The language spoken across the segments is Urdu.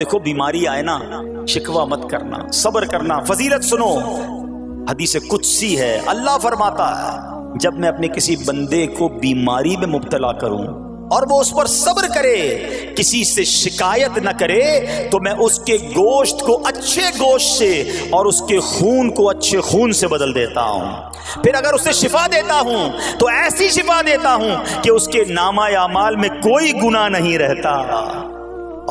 دیکھو بیماری آئے نا شکوہ مت کرنا، صبر کرنا۔ فضیلت سنو، حدیث قدسی ہے، اللہ فرماتا ہے جب میں اپنے کسی بندے کو بیماری میں مبتلا کروں اور وہ اس پر صبر کرے، کسی سے شکایت نہ کرے، تو میں اس کے گوشت کو اچھے گوشت سے اور اس کے خون کو اچھے خون سے بدل دیتا ہوں۔ پھر اگر اسے شفا دیتا ہوں تو ایسی شفا دیتا ہوں کہ اس کے نامہ اعمال میں کوئی گناہ نہیں رہتا،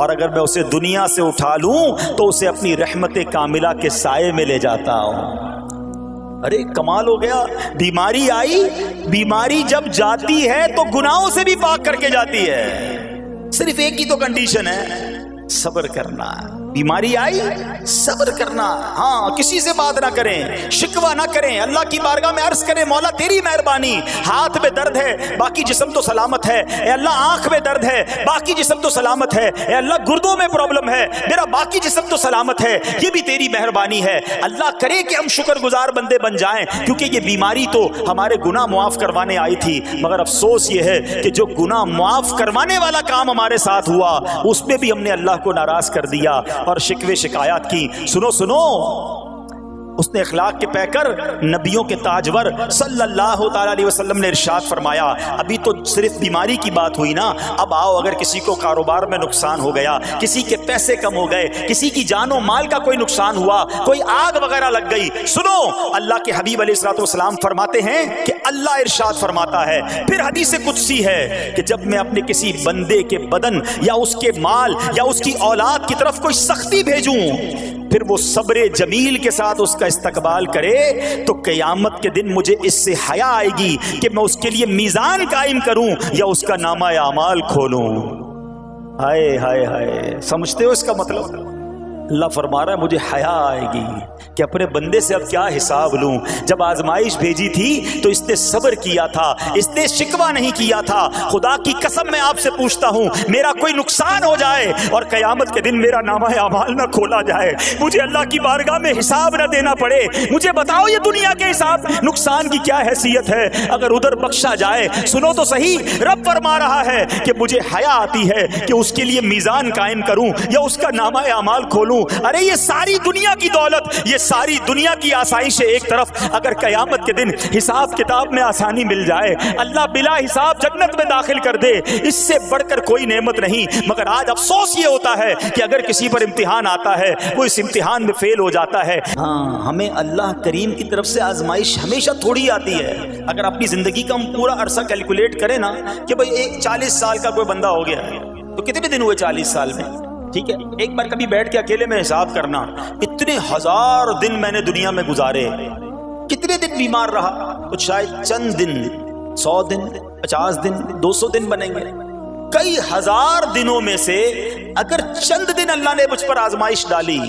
اور اگر میں اسے دنیا سے اٹھا لوں تو اسے اپنی رحمت کاملہ کے سائے میں لے جاتا ہوں۔ ارے کمال ہو گیا، بیماری آئی، بیماری جب جاتی ہے تو گناہوں سے بھی پاک کر کے جاتی ہے۔ صرف ایک ہی تو کنڈیشن ہے، صبر کرنا۔ بیماری آئی صبر کرنا، ہاں کسی سے بات نہ کریں، شکوہ نہ کریں، اللہ کی بارگاہ میں عرض کریں مولا تیری مہربانی، ہاتھ میں درد ہے باقی جسم تو سلامت ہے، اے اللہ آنکھ میں درد ہے باقی جسم تو سلامت ہے، اے اللہ گردوں میں پرابلم ہے میرا باقی جسم تو سلامت ہے، یہ بھی تیری مہربانی ہے۔ اللہ کرے کہ ہم شکر گزار بندے بن جائیں، کیونکہ یہ بیماری تو ہمارے گناہ معاف کروانے آئی تھی، مگر افسوس یہ ہے کہ جو گناہ معاف کروانے والا کام ہمارے ساتھ ہوا اس میں بھی ہم نے اللہ کو ناراض کر دیا اور شکوے شکایات کی۔ سنو سنو، اس نے اخلاق کے پیکر نبیوں کے تاجور صلی اللہ تعالی علیہ وسلم نے ارشاد فرمایا، ابھی تو صرف بیماری کی بات ہوئی نا، اب آؤ اگر کسی کو کاروبار میں نقصان ہو گیا، کسی کے پیسے کم ہو گئے، کسی کی جان و مال کا کوئی نقصان ہوا، کوئی آگ وغیرہ لگ گئی، سنو اللہ کے حبیب علیہ الصلوۃ والسلام فرماتے ہیں کہ اللہ ارشاد فرماتا ہے، پھر حدیث قدسی ہے کہ جب میں اپنے کسی بندے کے بدن یا اس کے مال یا اس کی اولاد کی طرف کوئی سختی بھیجوں، پھر وہ صبر جمیل کے ساتھ اس کا استقبال کرے، تو قیامت کے دن مجھے اس سے حیا آئے گی کہ میں اس کے لیے میزان قائم کروں یا اس کا نامہ اعمال کھولوں۔ ہائے ہائے ہائے، سمجھتے ہو اس کا مطلب؟ اللہ فرما رہا ہے مجھے حیا آئے گی کہ اپنے بندے سے اب کیا حساب لوں۔ جب آزمائش بھیجی تھی تو اس نے صبر کیا تھا، اس نے شکوہ نہیں کیا تھا۔ خدا کی قسم میں آپ سے پوچھتا ہوں، میرا کوئی نقصان ہو جائے اور قیامت کے دن میرا نامہ اعمال نہ کھولا جائے، مجھے اللہ کی بارگاہ میں حساب نہ دینا پڑے، مجھے بتاؤ یہ دنیا کے حساب نقصان کی کیا حیثیت ہے اگر ادھر بخشا جائے۔ سنو تو صحیح، رب فرما رہا ہے کہ مجھے حیا آتی ہے کہ اس کے لیے میزان قائم کروں یا اس کا نامہ اعمال کھولوں۔ ارے یہ ساری دنیا کی دولت، یہ ساری دنیا کی آسائش ایک طرف، اگر قیامت کے دن حساب کتاب میں آسانی مل جائے، اللہ بلا حساب جنت میں داخل کر دے، اس سے بڑھ کر کوئی نعمت نہیں۔ مگر آج افسوس یہ ہوتا ہے کہ اگر کسی پر امتحان آتا ہے وہ اس امتحان میں فیل ہو جاتا ہے۔ ہاں ہمیں اللہ کریم کی طرف سے آزمائش ہمیشہ تھوڑی آتی ہے۔ اگر اپنی زندگی کا ہم پورا عرصہ کیلکولیٹ کریں نا کہ بھئی 40 سال کا کوئی بندہ ہو گیا تو کتنے دن ہوئے 40 سال میں؟ ٹھیک ہے، ایک بار کبھی بیٹھ کے اکیلے میں حساب کرنا، اتنے ہزار دن میں نے دنیا میں گزارے، کتنے دن بیمار رہا؟ تو شاید چند دن، 100 دن، 50 دن، 200 دن بنیں گے۔ کئی ہزار دنوں میں سے اگر چند دن اللہ نے مجھ پر آزمائش ڈالی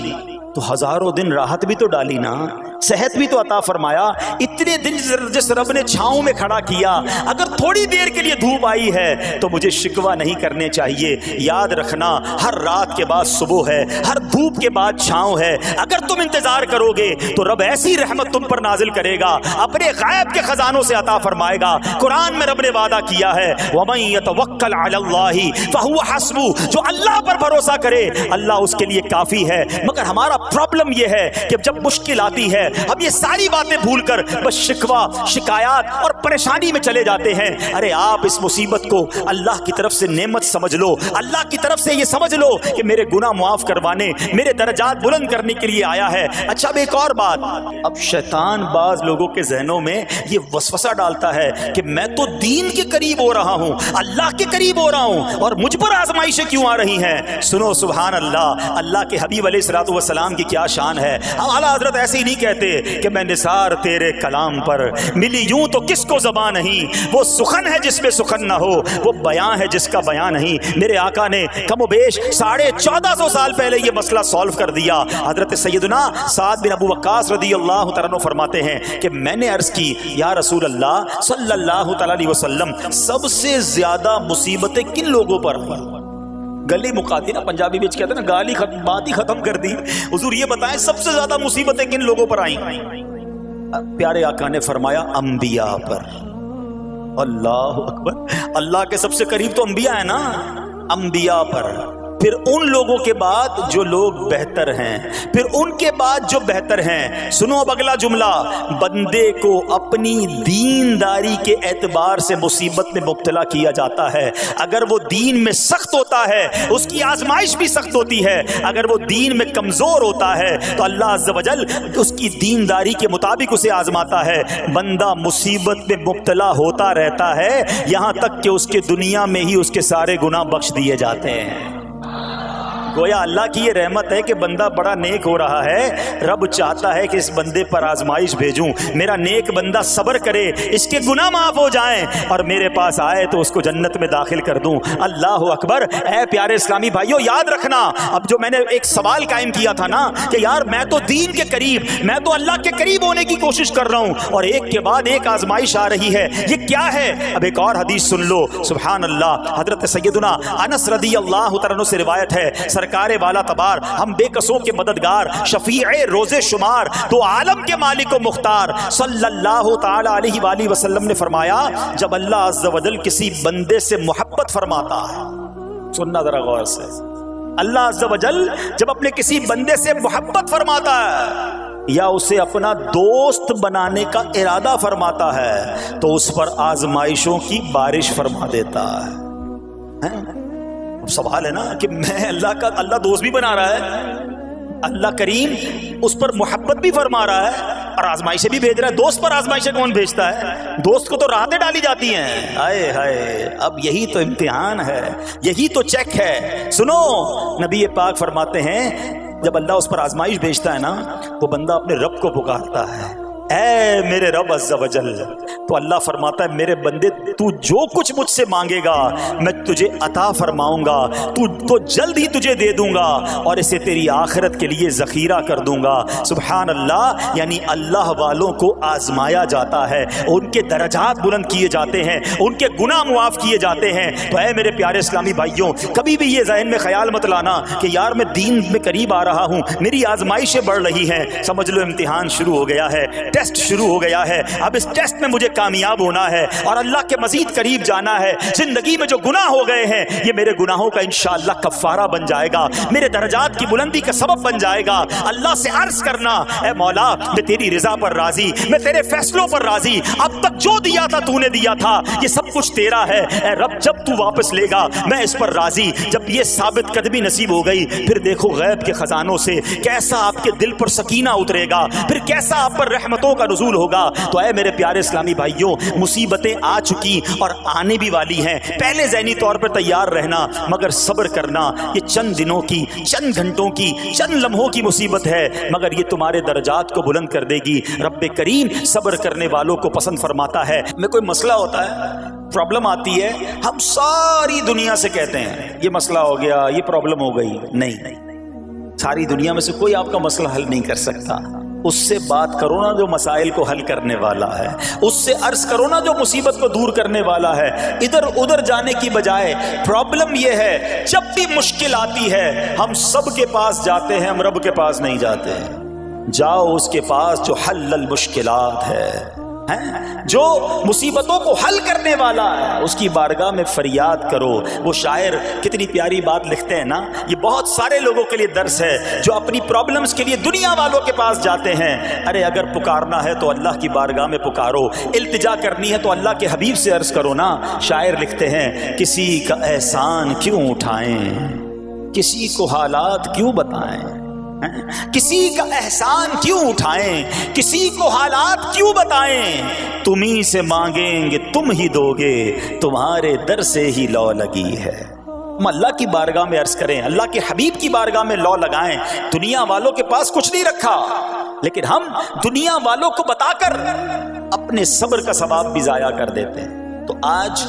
تو ہزاروں دن راحت بھی تو ڈالی نا، صحت بھی تو عطا فرمایا۔ اتنے دن جس رب نے چھاؤں میں کھڑا کیا، اگر تھوڑی دیر کے لیے دھوپ آئی ہے تو مجھے شکوہ نہیں کرنے چاہیے۔ یاد رکھنا، ہر رات کے بعد صبح ہے، ہر دھوپ کے بعد چھاؤں ہے۔ اگر تم انتظار کرو گے تو رب ایسی رحمت تم پر نازل کرے گا، اپنے غیب کے خزانوں سے عطا فرمائے گا۔ قرآن میں رب نے وعدہ کیا ہے، وَمَن يَتَوَکَّلْ عَلَى اللَّهِ فَهُوَ حَسْبُهُ، جو اللہ پر بھروسہ کرے اللہ اس کے لیے کافی ہے۔ مگر ہمارا پرابلم یہ ہے کہ جب مشکل آتی ہے ہم یہ ساری باتیں بھول کر بس شکوہ، شکایات اور پریشانی میں چلے جاتے ہیں۔ ارے آپ اس مصیبت کو اللہ کی طرف سے نعمت سمجھ لو، اللہ کی طرف سے یہ سمجھ لو کہ میرے گناہ معاف کروانے، میرے درجات بلند کرنے کے لیے آیا ہے۔ اچھا اب ایک اور بات، اب شیطان بعض لوگوں کے ذہنوں میں یہ وسوسہ ڈالتا ہے کہ میں تو دین کے قریب ہو رہا ہوں، اللہ کے قریب ہو رہا ہوں، اور مجھ پر آزمائشیں کیوں آ رہی ہیں؟ سنو سبحان اللہ، اللہ کے حبیب علیہ الصلوۃ والسلام کی کیا شان ہے۔ ہم اعلیٰ حضرت ایسے ہی نہیں کہتے کہ میں نثار تیرے کلام پر، ملی یوں تو کس کو زبان نہیں، وہ سخن ہے جس میں سخن نہ ہو، وہ بیان ہے جس کا بیان نہیں۔ میرے آقا نے کم و بیش 1450 سال پہلے یہ مسئلہ سالو کر دیا۔ حضرت سیدنا سعد بن ابو وقاص رضی اللہ تعالیٰ عنہ فرماتے ہیں کہ میں نے عرض کی، یا رسول اللہ صلی اللہ تعالیٰ علیہ وسلم، سب سے زیادہ مصیبتیں کن لوگوں پر ہیں؟ گلی مکاتی نا، پنجابی بیچ کہتے ہیں نا، گالی بات ہی ختم کر دی۔ حضور یہ بتائیں سب سے زیادہ مصیبتیں کن لوگوں پر آئیں؟ پیارے آقا نے فرمایا انبیاء پر۔ اللہ اکبر، اللہ کے سب سے قریب تو انبیاء ہیں نا، انبیاء پر۔ پھر ان لوگوں کے بعد جو لوگ بہتر ہیں، پھر ان کے بعد جو بہتر ہیں۔ سنو اب اگلا جملہ، بندے کو اپنی دینداری کے اعتبار سے مصیبت میں مبتلا کیا جاتا ہے۔ اگر وہ دین میں سخت ہوتا ہے اس کی آزمائش بھی سخت ہوتی ہے، اگر وہ دین میں کمزور ہوتا ہے تو اللہ عز و جل اس کی دینداری کے مطابق اسے آزماتا ہے۔ بندہ مصیبت میں مبتلا ہوتا رہتا ہے یہاں تک کہ اس کے دنیا میں ہی اس کے سارے گناہ بخش دیے جاتے ہیں۔ گویا اللہ کی یہ رحمت ہے کہ بندہ بڑا نیک ہو رہا ہے، رب چاہتا ہے کہ اس بندے پر آزمائش بھیجوں، میرا نیک بندہ صبر کرے، اس کے گناہ معاف ہو جائیں اور میرے پاس آئے تو اس کو جنت میں داخل کر دوں۔ اللہ اکبر۔ اے پیارے اسلامی بھائیوں، یاد رکھنا اب جو میں نے ایک سوال قائم کیا تھا نا کہ یار میں تو دین کے قریب، میں تو اللہ کے قریب ہونے کی کوشش کر رہا ہوں اور ایک کے بعد ایک آزمائش آ رہی ہے، یہ کیا ہے؟ اب ایک اور حدیث سن لو، سبحان اللہ۔ حضرت سیدنا انس رضی اللہ تعالیٰ عنہ سے روایت ہے، سرکار والا تبار، ہم بے قصوں کے مددگار، شفیع روز شمار، تو عالم کے مالک و مختار صلی اللہ تعالی علیہ وآلہ وسلم نے فرمایا، جب اللہ عز و جل کسی بندے سے محبت فرماتا ہے، سننا ذرا غور سے، اللہ عز و جل جب اپنے کسی بندے سے محبت فرماتا ہے یا اسے اپنا دوست بنانے کا ارادہ فرماتا ہے تو اس پر آزمائشوں کی بارش فرما دیتا ہے۔ سوال ہے نا کہ میں اللہ دوست بھی بنا رہا ہے، اللہ کریم اس پر محبت بھی فرما رہا ہے اور آزمائشیں بھی بھیج رہا ہے۔ دوست پر آزمائشیں کون بھیجتا ہے؟ دوست کو تو راحتیں ڈالی جاتی ہیں۔ ہائے ہائے، اب یہی تو امتحان ہے، یہی تو چیک ہے۔ سنو، نبی پاک فرماتے ہیں جب اللہ اس پر آزمائش بھیجتا ہے نا، وہ بندہ اپنے رب کو پکارتا ہے، اے میرے رب عز و جل، تو اللہ فرماتا ہے میرے بندے تو جو کچھ مجھ سے مانگے گا میں تجھے عطا فرماؤں گا، تو جلد ہی تجھے دے دوں گا اور اسے تیری آخرت کے لیے ذخیرہ کر دوں گا۔ سبحان اللہ۔ یعنی اللہ والوں کو آزمایا جاتا ہے، ان کے درجات بلند کیے جاتے ہیں، ان کے گناہ معاف کیے جاتے ہیں۔ تو اے میرے پیارے اسلامی بھائیوں، کبھی بھی یہ ذہن میں خیال مت لانا کہ یار میں دین میں قریب آ رہا ہوں، میری آزمائشیں بڑھ رہی ہیں، سمجھ لو امتحان شروع ہو گیا ہے، ٹیسٹ شروع ہو گیا ہے، اب اس ٹیسٹ میں مجھے کامیاب ہونا ہے اور اللہ کے مزید قریب جانا ہے۔ زندگی میں جو گناہ ہو گئے ہیں یہ میرے گناہوں کا انشاءاللہ کفارہ بن جائے گا، میرے درجات کی بلندی کا سبب بن جائے گا۔ اللہ سے عرض کرنا، اے مولا میں تیری رضا پر راضی، میں تیرے فیصلوں پر راضی، اب تک جو دیا تھا تو نے دیا تھا، یہ سب کچھ تیرا ہے، اے رب جب تو واپس لے گا میں اس پر راضی۔ جب یہ ثابت قدمی نصیب ہو گئی پھر دیکھو غیب کے خزانوں سے کیسا آپ کے دل پر سکینہ اترے گا، پھر کیسا آپ پر رحمتوں کا نزول ہوگا۔ تو اے میرے پیارے اسلامی بھائیوں، مصیبتیں آ چکی اور آنے بھی والی ہیں، پہلے ذہنی طور پر تیار رہنا، مگر صبر کرنا۔ یہ چند دنوں کی، چند گھنٹوں کی، چند لمحوں کی مصیبت ہے، مگر یہ تمہارے درجات کو بلند کر دے گی۔ رب کریم صبر کرنے والوں کو پسند فرماتا ہے۔ میں کوئی مسئلہ ہوتا ہے، پرابلم آتی ہے، ہم ساری دنیا سے کہتے ہیں یہ مسئلہ ہو گیا، یہ پرابلم ہو گئی، نہیں، ساری دنیا میں سے کوئی آپ کا مسئلہ حل نہیں کر سکتا۔ اس سے بات کرو نا جو مسائل کو حل کرنے والا ہے، اس سے عرض کرو نا جو مصیبت کو دور کرنے والا ہے۔ ادھر ادھر جانے کی بجائے پرابلم یہ ہے جب بھی مشکل آتی ہے ہم سب کے پاس جاتے ہیں، ہم رب کے پاس نہیں جاتے۔ جاؤ اس کے پاس جو حل المشکلات ہے، جو مصیبتوں کو حل کرنے والا ہے، اس کی بارگاہ میں فریاد کرو۔ وہ شاعر کتنی پیاری بات لکھتے ہیں نا، یہ بہت سارے لوگوں کے لیے درس ہے جو اپنی پرابلمز کے لیے دنیا والوں کے پاس جاتے ہیں۔ ارے اگر پکارنا ہے تو اللہ کی بارگاہ میں پکارو، التجا کرنی ہے تو اللہ کے حبیب سے عرض کرو نا۔ شاعر لکھتے ہیں، کسی کا احسان کیوں اٹھائیں، کسی کو حالات کیوں بتائیں، کسی کا احسان کیوں اٹھائیں، کسی کو حالات کیوں بتائیں، تمہیں سے مانگیں گے تم ہی دو گے، تمہارے در سے ہی لو لگی ہے۔ ہم اللہ کی بارگاہ میں عرض کریں، اللہ کے حبیب کی بارگاہ میں لو لگائیں۔ دنیا والوں کے پاس کچھ نہیں رکھا، لیکن ہم دنیا والوں کو بتا کر اپنے صبر کا ثواب بھی ضائع کر دیتے ہیں۔ تو آج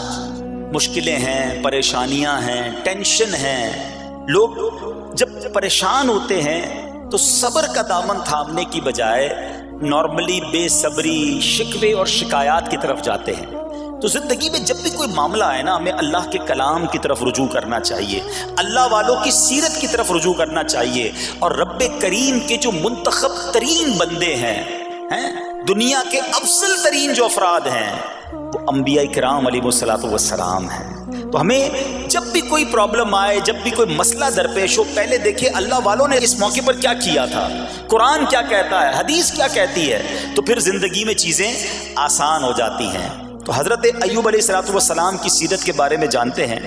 مشکلیں ہیں، پریشانیاں ہیں، ٹینشن ہیں، لوگ جب پریشان ہوتے ہیں تو صبر کا دامن تھامنے کی بجائے نارملی بے صبری، شکوے اور شکایات کی طرف جاتے ہیں۔ تو زندگی میں جب بھی کوئی معاملہ آئے نا، ہمیں اللہ کے کلام کی طرف رجوع کرنا چاہیے، اللہ والوں کی سیرت کی طرف رجوع کرنا چاہیے، اور رب کریم کے جو منتخب ترین بندے ہیں، دنیا کے افضل ترین جو افراد ہیں، وہ انبیاء کرام علیہ الصلوۃ والسلام ہیں۔ تو ہمیں جب بھی کوئی پرابلم آئے، جب بھی کوئی مسئلہ درپیش ہو، پہلے دیکھیں اللہ والوں نے اس موقع پر کیا کیا تھا، قرآن کیا کہتا ہے، حدیث کیا کہتی ہے، تو پھر زندگی میں چیزیں آسان ہو جاتی ہیں۔ تو حضرت ایوب علیہ السلام کی سیرت کے بارے میں جانتے ہیں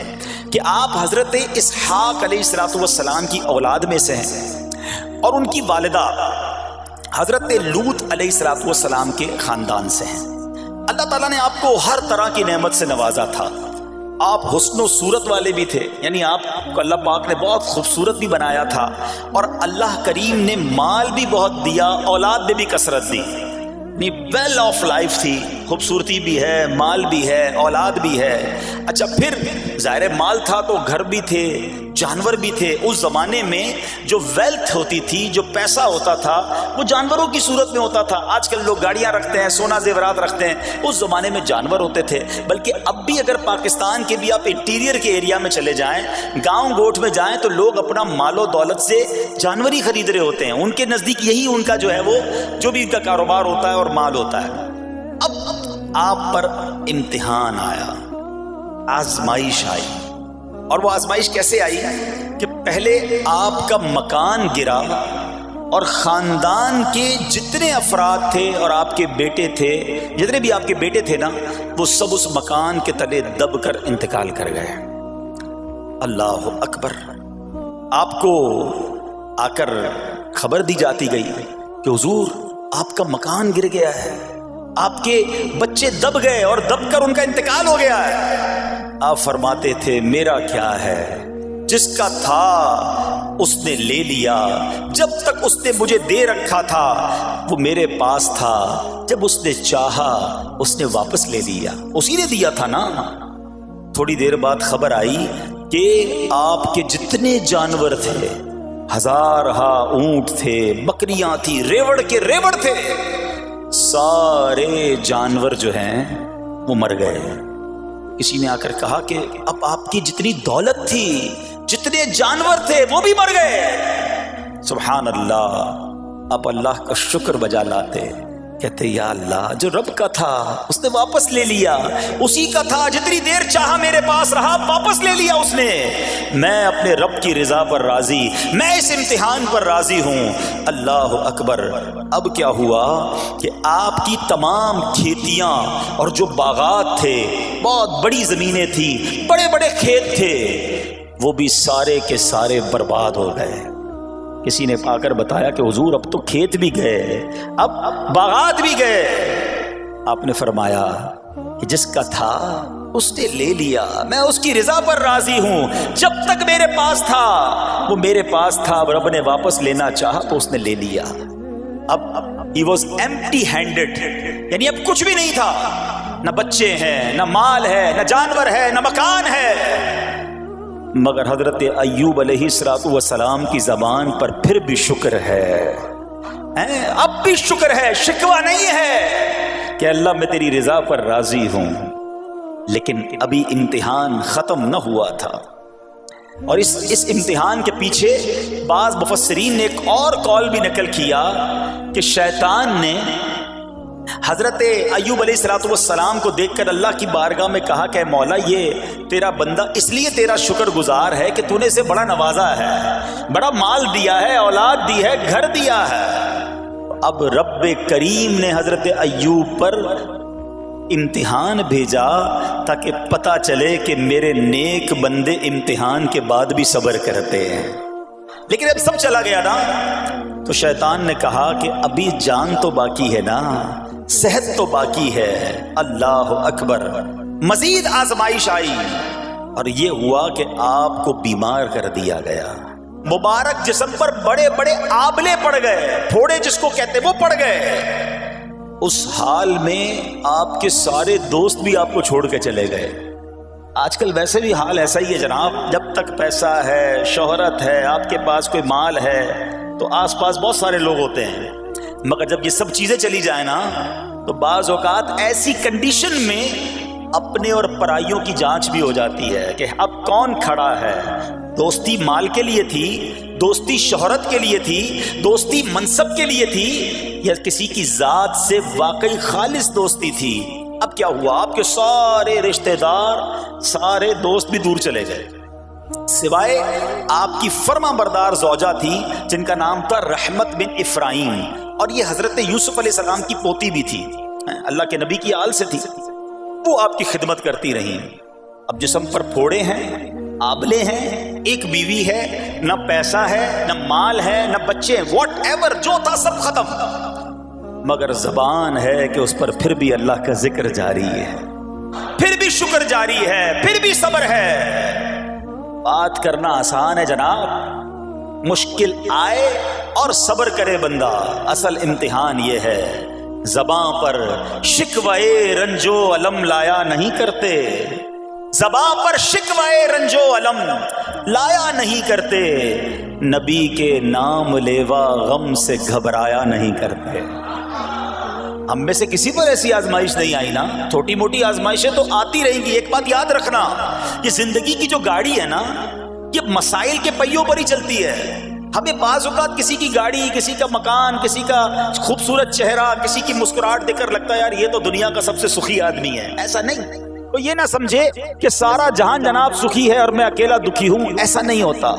کہ آپ حضرت اسحاق علیہ السلام کی اولاد میں سے ہیں، اور ان کی والدہ حضرت لوط علیہ السلام کے خاندان سے ہیں۔ اللہ تعالیٰ نے آپ کو ہر طرح کی نعمت سے نوازا تھا۔ آپ حسن و صورت والے بھی تھے، یعنی آپ کو اللہ پاک نے بہت خوبصورت بھی بنایا تھا، اور اللہ کریم نے مال بھی بہت دیا، اولاد میں بھی کثرت دی، ویل آف لائف تھی، خوبصورتی بھی ہے، مال بھی ہے، اولاد بھی ہے۔ اچھا، پھر ظاہر مال تھا تو گھر بھی تھے، جانور بھی تھے۔ اس زمانے میں جو ویلتھ ہوتی تھی، جو پیسہ ہوتا تھا، وہ جانوروں کی صورت میں ہوتا تھا۔ آج کل لوگ گاڑیاں رکھتے ہیں، سونا زیورات رکھتے ہیں، اس زمانے میں جانور ہوتے تھے۔ بلکہ اب بھی اگر پاکستان کے بھی آپ انٹیریئر کے ایریا میں چلے جائیں، گاؤں گوٹھ میں جائیں، تو لوگ اپنا مال و دولت سے جانور ہی خرید رہے ہوتے ہیں۔ ان کے نزدیک یہی ان کا جو ہے وہ جو بھی ان کا کاروبار ہوتا ہے اور مال ہوتا ہے۔ اب آپ پر امتحان آیا، آزمائش آئی، اور وہ آزمائش کیسے آئی کہ پہلے آپ کا مکان گرا، اور خاندان کے جتنے افراد تھے اور آپ کے بیٹے تھے، جتنے بھی آپ کے بیٹے تھے نا، وہ سب اس مکان کے تلے دب کر انتقال کر گئے۔ اللہ اکبر۔ آپ کو آ کر خبر دی جاتی گئی کہ حضور آپ کا مکان گر گیا ہے، آپ کے بچے دب گئے اور دب کر ان کا انتقال ہو گیا ہے۔ آپ فرماتے تھے میرا کیا ہے، جس کا تھا اس نے لے لیا، جب تک اس نے مجھے دے رکھا تھا وہ میرے پاس تھا، جب اس نے چاہا اس نے واپس لے لیا، اسی نے دیا تھا نا۔ تھوڑی دیر بعد خبر آئی کہ آپ کے جتنے جانور تھے، ہزارہا اونٹ تھے، بکریاں تھی، ریوڑ کے ریوڑ تھے، سارے جانور جو ہیں وہ مر گئے۔ کسی نے آ کر کہا کہ اب آپ کی جتنی دولت تھی، جتنے جانور تھے، وہ بھی مر گئے۔ سبحان اللہ۔ آپ اللہ کا شکر بجا لاتے، کہتے یا اللہ، جو رب کا تھا اس نے واپس لے لیا، اسی کا تھا، جتنی دیر چاہا میرے پاس رہا، واپس لے لیا اس نے۔ میں اپنے رب کی رضا پر راضی، میں اس امتحان پر راضی ہوں۔ اللہ اکبر۔ اب کیا ہوا کہ آپ کی تمام کھیتیاں اور جو باغات تھے، بہت بڑی زمینیں تھیں، بڑے بڑے کھیت تھے، وہ بھی سارے کے سارے برباد ہو گئے۔ کسی نے آ کر بتایا کہ حضور اب تو کھیت بھی گئے، اب باغات بھی گئے۔ آپ نے فرمایا کہ جس کا تھا اس نے لے لیا، میں اس کی رضا پر راضی ہوں، جب تک میرے پاس تھا وہ میرے پاس تھا، اب رب نے واپس لینا چاہا تو اس نے لے لیا۔ اب he was empty handed، یعنی اب کچھ بھی نہیں تھا، نہ بچے ہیں، نہ مال ہے، نہ جانور ہے، نہ مکان ہے۔ مگر حضرت ایوب علیہ السلام کی زبان پر پھر بھی شکر ہے، اب بھی شکر ہے، شکوہ نہیں ہے کہ اللہ میں تیری رضا پر راضی ہوں۔ لیکن ابھی امتحان ختم نہ ہوا تھا، اور اس امتحان کے پیچھے بعض مفسرین نے ایک اور قول بھی نقل کیا کہ شیطان نے حضرت ایوب علیہ السلام کو دیکھ کر اللہ کی بارگاہ میں کہا کہ مولا، یہ تیرا بندہ اس لیے تیرا شکر گزار ہے کہ تو نے اسے بڑا نوازا ہے، بڑا مال دیا ہے، اولاد دی ہے، گھر دیا ہے۔ اب رب کریم نے حضرت ایوب پر امتحان بھیجا تاکہ پتہ چلے کہ میرے نیک بندے امتحان کے بعد بھی صبر کرتے ہیں۔ لیکن اب سب چلا گیا نا، تو شیطان نے کہا کہ ابھی جان تو باقی ہے نا، صحت تو باقی ہے۔ اللہ اکبر۔ مزید آزمائش آئی، اور یہ ہوا کہ آپ کو بیمار کر دیا گیا۔ مبارک جسم پر بڑے بڑے آبلے پڑ گئے، پھوڑے جس کو کہتے وہ پڑ گئے۔ اس حال میں آپ کے سارے دوست بھی آپ کو چھوڑ کے چلے گئے۔ آج کل ویسے بھی حال ایسا ہی ہے جناب، جب تک پیسہ ہے، شہرت ہے، آپ کے پاس کوئی مال ہے تو آس پاس بہت سارے لوگ ہوتے ہیں، مگر جب یہ سب چیزیں چلی جائیں نا، تو بعض اوقات ایسی کنڈیشن میں اپنے اور پرائیوں کی جانچ بھی ہو جاتی ہے کہ اب کون کھڑا ہے۔ دوستی مال کے لیے تھی، دوستی شہرت کے لیے تھی، دوستی منصب کے لیے تھی، یا کسی کی ذات سے واقعی خالص دوستی تھی؟ اب کیا ہوا؟ آپ کے سارے رشتہ دار، سارے دوست بھی دور چلے گئے، سوائے آپ کی فرما بردار زوجہ تھی جن کا نام تھا رحمت بن افراہیم، اور یہ حضرت یوسف علیہ السلام کی پوتی بھی تھی، اللہ کے نبی کی آل سے تھی، وہ آپ کی خدمت کرتی رہی۔ اب جسم پر پھوڑے ہیں، آبلے ہیں، ایک بیوی ہے، نہ پیسہ ہے، نہ مال ہے، نہ بچے، واٹ ایور جو تھا سب ختم، مگر زبان ہے کہ اس پر پھر بھی اللہ کا ذکر جاری ہے، پھر بھی شکر جاری ہے، پھر بھی صبر ہے۔ بات کرنا آسان ہے جناب، مشکل آئے اور صبر کرے بندہ، اصل امتحان یہ ہے زباں پر شکوائے رنجو علم لایا نہیں کرتے، زباں پر شکوائے رنجو علم لایا نہیں کرتے، نبی کے نام لیوا غم سے گھبرایا نہیں کرتے۔ ہم میں سے کسی پر ایسی آزمائش نہیں آئی نا، چھوٹی موٹی آزمائشیں تو آتی رہیں گی۔ ایک بات یاد رکھنا، یہ زندگی کی جو گاڑی ہے نا، یہ مسائل کے پہیوں پر ہی چلتی ہے۔ ہمیں بعض اوقات کسی کی گاڑی، کسی کا مکان، کسی کا خوبصورت چہرہ، کسی کی مسکراہٹ دیکھ کر لگتا ہے یار یہ تو دنیا کا سب سے سخی آدمی ہے۔ ایسا نہیں، تو یہ نہ سمجھے کہ سارا جہان جناب سخی ہے اور میں اکیلا دکھی ہوں، ایسا نہیں ہوتا،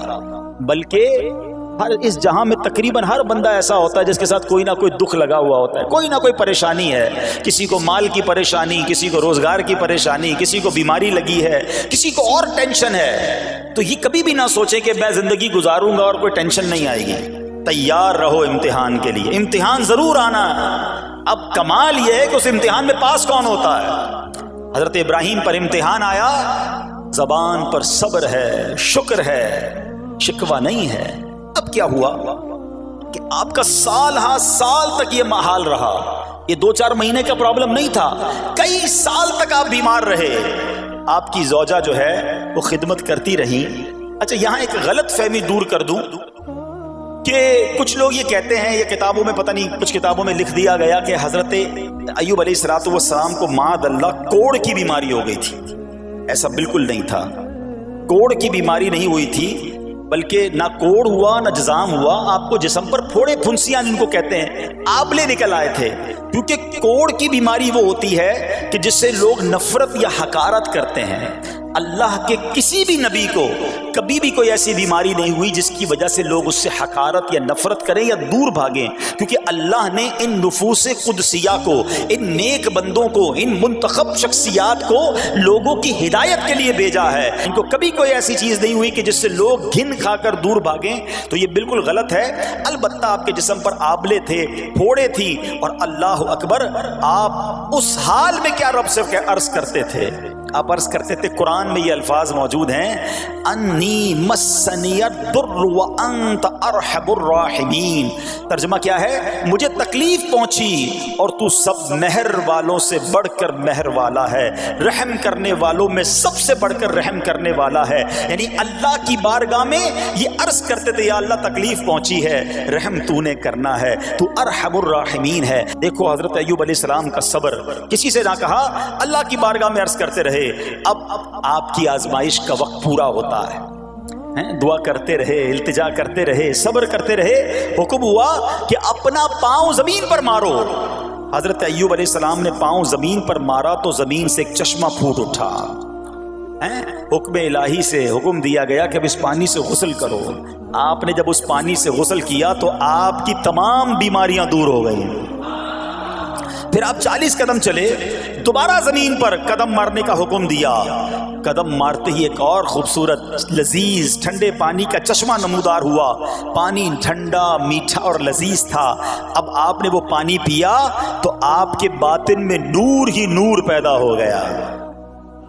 بلکہ ہر اس جہاں میں تقریباً ہر بندہ ایسا ہوتا ہے جس کے ساتھ کوئی نہ کوئی دکھ لگا ہوا ہوتا ہے، کوئی نہ کوئی پریشانی ہے، کسی کو مال کی پریشانی، کسی کو روزگار کی پریشانی، کسی کو بیماری لگی ہے، کسی کو اور ٹینشن ہے۔ تو یہ کبھی بھی نہ سوچے کہ میں زندگی گزاروں گا اور کوئی ٹینشن نہیں آئے گی، تیار رہو امتحان کے لیے، امتحان ضرور آنا۔ اب کمال یہ ہے کہ اس امتحان میں پاس کون ہوتا ہے۔ حضرت ابراہیم پر امتحان آیا، زبان پر صبر ہے، شکر ہے، شکوہ نہیں ہے۔ اب کیا ہوا کہ آپ کا سال ہاں سال تک یہ محال رہا، یہ 2-4 مہینے کا پرابلم نہیں تھا، کئی سال تک آپ بیمار رہے۔ آپ کی زوجہ جو ہے وہ خدمت کرتی رہی۔ اچھا یہاں ایک غلط فہمی دور کر دوں کہ کچھ لوگ یہ کہتے ہیں، یہ کتابوں میں پتہ نہیں کچھ کتابوں میں لکھ دیا گیا کہ حضرت ایوب علیہ السلام کو معاذ اللہ کوڑ کی بیماری ہو گئی تھی۔ ایسا بالکل نہیں تھا، کوڑ کی بیماری نہیں ہوئی تھی، بلکہ نہ کوڑ ہوا نہ جزام ہوا، آپ کو جسم پر پھوڑے پھنسیاں جن کو کہتے ہیں آبلے نکل آئے تھے، کیونکہ کوڑ کی بیماری وہ ہوتی ہے کہ جس سے لوگ نفرت یا حقارت کرتے ہیں۔ اللہ کے کسی بھی نبی کو کبھی بھی کوئی ایسی بیماری نہیں ہوئی جس کی وجہ سے لوگ اس سے حقارت یا نفرت کریں یا دور بھاگیں، کیونکہ اللہ نے ان نفوس قدسیہ کو، ان نیک بندوں کو، ان منتخب شخصیات کو لوگوں کی ہدایت کے لیے بھیجا ہے۔ ان کو کبھی کوئی ایسی چیز نہیں ہوئی کہ جس سے لوگ گھن کھا کر دور بھاگیں، تو یہ بالکل غلط ہے۔ البتہ آپ کے جسم پر آبلے تھے، پھوڑے تھی، اور اللہ اکبر آپ اس حال میں کیا رب سے عرض کرتے تھے؟ آپ عرض کرتے تھے، قرآن میں یہ الفاظ موجود ہیں، انی مسنی الضر وانت ارحم الراحمین۔ ترجمہ کیا ہے؟ مجھے تکلیف پہنچی اور تو سب مہر والوں سے بڑھ کر مہر والا ہے، رحم کرنے والوں میں سب سے بڑھ کر رحم کرنے والا ہے۔ یعنی اللہ کی بارگاہ میں یہ عرض کرتے تھے، یا اللہ تکلیف پہنچی ہے، رحم تو نے کرنا ہے، تو ارحم الراحمین ہے۔ دیکھو حضرت ایوب علیہ السلام کا صبر، کسی سے نہ کہا، اللہ کی بارگاہ میں عرض کرتے رہے۔ اب آپ کی آزمائش کا وقت پورا ہوتا ہے، دعا کرتے رہے، التجا کرتے رہے، صبر کرتے رہے۔ حکم ہوا کہ اپنا پاؤں زمین پر مارو۔ حضرت ایوب علیہ السلام نے پاؤں زمین پر مارا تو زمین سے ایک چشمہ پھوٹ اٹھا۔ حکم الہی سے حکم دیا گیا کہ اب اس پانی سے غسل کرو۔ آپ نے جب اس پانی سے غسل کیا تو آپ کی تمام بیماریاں دور ہو گئیں۔ پھر آپ 40 قدم چلے، دوبارہ زمین پر قدم مارنے کا حکم دیا۔ قدم مارتے ہی ایک اور خوبصورت لذیذ ٹھنڈے پانی کا چشمہ نمودار ہوا۔ پانی ٹھنڈا، میٹھا اور لذیذ تھا۔ اب آپ نے وہ پانی پیا تو آپ کے باطن میں نور ہی نور پیدا ہو گیا،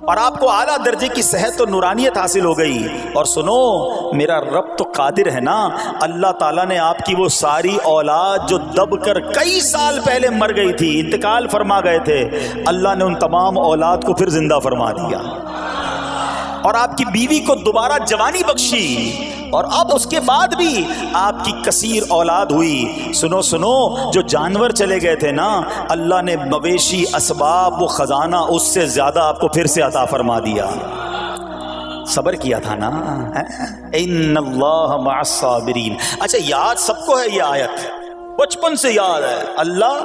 اور آپ کو اعلیٰ درجے کی صحت و نورانیت حاصل ہو گئی۔ اور سنو، میرا رب تو قادر ہے نا، اللہ تعالیٰ نے آپ کی وہ ساری اولاد جو دب کر کئی سال پہلے مر گئی تھی، انتقال فرما گئے تھے، اللہ نے ان تمام اولاد کو پھر زندہ فرما دیا، اور آپ کی بیوی کو دوبارہ جوانی بخشی، اور اب اس کے بعد بھی آپ کی کثیر اولاد ہوئی۔ سنو سنو، جو جانور چلے گئے تھے نا، اللہ نے مویشی، اسباب، وہ خزانہ اس سے زیادہ آپ کو پھر سے عطا فرما دیا۔ صبر کیا تھا نا، ان اللہ مع الصابرین۔ اچھا یاد سب کو ہے یہ آیت، بچپن سے یاد ہے، اللہ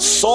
100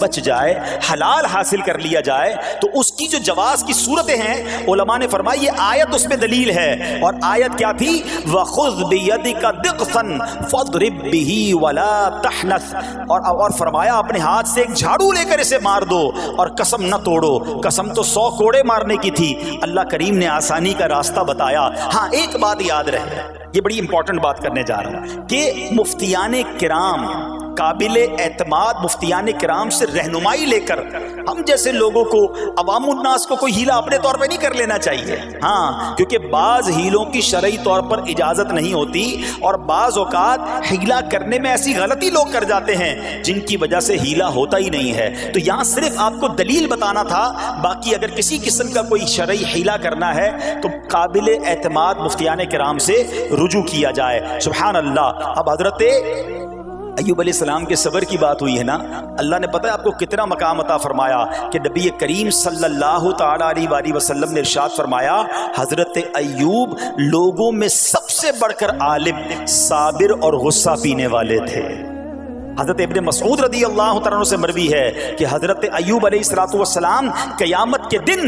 بچ جائے، حلال حاصل کر لیا جائے، تو اس کی جو جواز کی صورتیں ہیں علماء نے فرمایا یہ آیت اس میں دلیل ہے. اور آیت کیا تھی؟ وَخُذْ بِيَدِكَ ضِغْثًا فَاضْرِبْ بِهِ وَلَا تَحْنَثْ، اور فرمایا اپنے ہاتھ سے ایک جھاڑو لے کر اسے مار دو اور قسم نہ توڑو. قسم تو 100 کوڑے مارنے کی تھی، اللہ کریم نے آسانی کا راستہ بتایا. ہاں ایک بات یاد رہے، یہ بڑی امپورٹنٹ بات کرنے جا رہا ہوں کہ مفتیان کرام، قابل اعتماد مفتیان کرام سے رہنمائی لے کر ہم جیسے لوگوں کو، عوام الناس کو کوئی ہیلا اپنے طور پہ نہیں کر لینا چاہیے. ہاں کیونکہ بعض ہیلوں کی شرعی طور پر اجازت نہیں ہوتی، اور بعض اوقات ہیلا کرنے میں ایسی غلطی لوگ کر جاتے ہیں جن کی وجہ سے ہیلا ہوتا ہی نہیں ہے. تو یہاں صرف آپ کو دلیل بتانا تھا، باقی اگر کسی قسم کا کوئی شرعی ہیلا کرنا ہے تو قابل اعتماد مفتیان کرام سے رجوع کیا جائے. سبحان اللہ. اب حضرت ایوب علیہ السلام کے صبر کی بات ہوئی ہے نا، اللہ نے پتہ ہے آپ کو کتنا مقام عطا فرمایا کہ نبی کریم صلی اللہ تعالی علیہ وآلہ وسلم نے ارشاد فرمایا حضرت ایوب لوگوں میں سب سے بڑھ کر عالم، صابر اور غصہ پینے والے تھے. حضرت ابن مسعود رضی اللہ تعالیٰ عنہ سے مروی ہے کہ حضرت ایوب علیہ السلام قیامت کے دن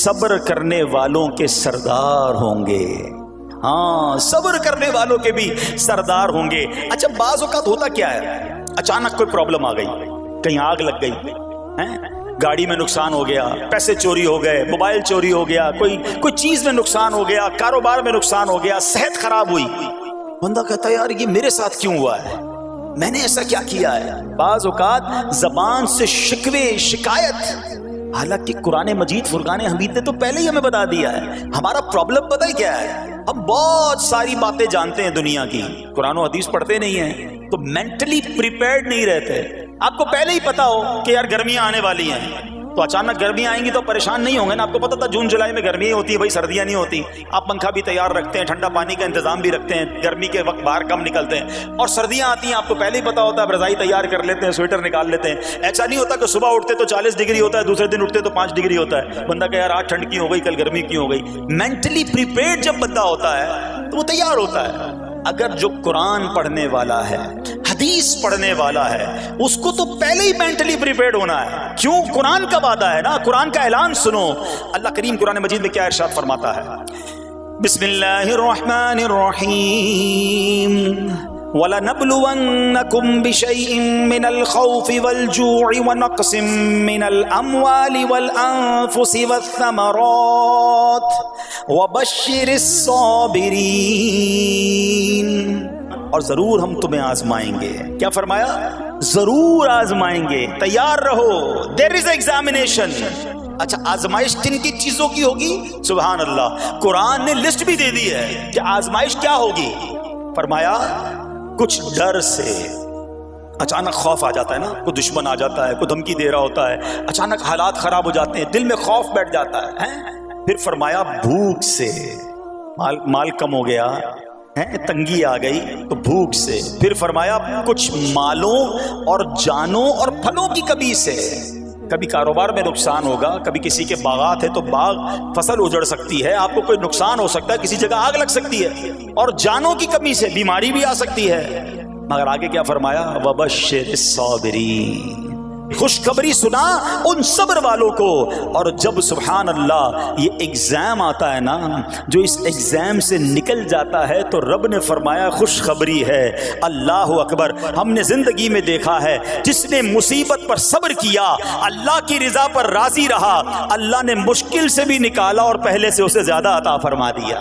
صبر کرنے والوں کے سردار ہوں گے. ہاں صبر کرنے والوں کے بھی سردار ہوں گے. اچھا بعض اوقات ہوتا کیا ہے، اچانک کوئی پرابلم آ گئی، کہیں آگ لگ گئی، گاڑی میں نقصان ہو گیا، پیسے چوری ہو گئے، موبائل چوری ہو گیا، کوئی چیز میں نقصان ہو گیا، کاروبار میں نقصان ہو گیا، صحت خراب ہوئی. بندہ کہتا ہے یار یہ میرے ساتھ کیوں ہوا ہے، میں نے ایسا کیا کیا ہے. بعض اوقات زبان سے شکوے، شکایت، حالانکہ قرآن مجید فرقان حمید نے تو پہلے ہی ہمیں بتا دیا ہے. ہمارا پرابلم پتہ ہی کیا ہے، ہم بہت ساری باتیں جانتے ہیں دنیا کی، قرآن و حدیث پڑھتے نہیں ہیں تو مینٹلی پریپیئرڈ نہیں رہتے. آپ کو پہلے ہی پتا ہو کہ یار گرمیاں آنے والی ہیں تو اچانک گرمیاں آئیں گی تو پریشان نہیں ہوں گے نا. آپ کو پتا تھا جون جولائی میں گرمیاں ہوتی ہیں بھائی، سردیاں نہیں ہوتی. آپ پنکھا بھی تیار رکھتے ہیں، ٹھنڈا پانی کا انتظام بھی رکھتے ہیں، گرمی کے وقت باہر کم نکلتے ہیں. اور سردیاں آتی ہیں آپ کو پہلے ہی پتا ہوتا ہے، رضائی تیار کر لیتے ہیں، سویٹر نکال لیتے ہیں. ایسا نہیں ہوتا کہ صبح اٹھتے تو 40 ڈگری ہوتا ہے، دوسرے دن اٹھتے تو 5 ڈگری ہوتا ہے. بندہ کہ یار آج ٹھنڈ کی ہو گئی، کل گرمی کی ہو گئی. مینٹلی پریپیئرڈ جب بندہ ہوتا ہے تو وہ تیار ہوتا ہے. اگر جو قرآن پڑھنے والا ہے، حدیث پڑھنے والا ہے، اس کو تو پہلے ہی مینٹلی پریپیئرڈ ہونا ہے. کیوں؟ قرآن کا وعدہ ہے نا، قرآن کا اعلان سنو. اللہ کریم قرآن مجید میں کیا ارشاد فرماتا ہے؟ بسم اللہ الرحمن الرحیم وَلَنَبْلُوَنَّكُمْ بِشَيْءٍ مِّنَ الْخَوْفِ وَالْجُوعِ وَنَقْصٍ مِّنَ الْأَمْوَالِ وَالْأَنفُسِ وَالثَّمَرَاتِ وَبَشِّرِ الصَّابِرِينَ. اور ضرور ہم تمہیں آزمائیں گے. کیا فرمایا؟ ضرور آزمائیں گے، تیار رہو. دیر از ایگزامینیشن. اچھا آزمائش کن کی چیزوں کی ہوگی؟ سبحان اللہ. قرآن نے لسٹ بھی دے دی ہے کہ آزمائش کیا ہوگی. فرمایا کچھ ڈر سے، اچانک خوف آ جاتا ہے نا، کوئی دشمن آ جاتا ہے، کوئی دھمکی دے رہا ہوتا ہے، اچانک حالات خراب ہو جاتے ہیں، دل میں خوف بیٹھ جاتا ہے. پھر فرمایا بھوک سے، مال کم ہو گیا، تنگی آ گئی تو بھوک سے. پھر فرمایا کچھ مالوں اور جانوں اور پھلوں کی کمی سے. کبھی کاروبار میں نقصان ہوگا، کبھی کسی کے باغات ہے تو باغ فصل اجڑ سکتی ہے، آپ کو کوئی نقصان ہو سکتا ہے، کسی جگہ آگ لگ سکتی ہے، اور جانوں کی کمی سے بیماری بھی آ سکتی ہے. مگر آگے کیا فرمایا؟ وَبَشِّرِ الصَّابِرِينَ. خوشخبری سنا ان صبر والوں کو. اور جب سبحان اللہ یہ ایگزام آتا ہے نا، جو اس ایگزام سے نکل جاتا ہے تو رب نے فرمایا خوشخبری ہے. اللہ اکبر. ہم نے زندگی میں دیکھا ہے جس نے مصیبت پر صبر کیا، اللہ کی رضا پر راضی رہا، اللہ نے مشکل سے بھی نکالا اور پہلے سے اسے زیادہ عطا فرما دیا.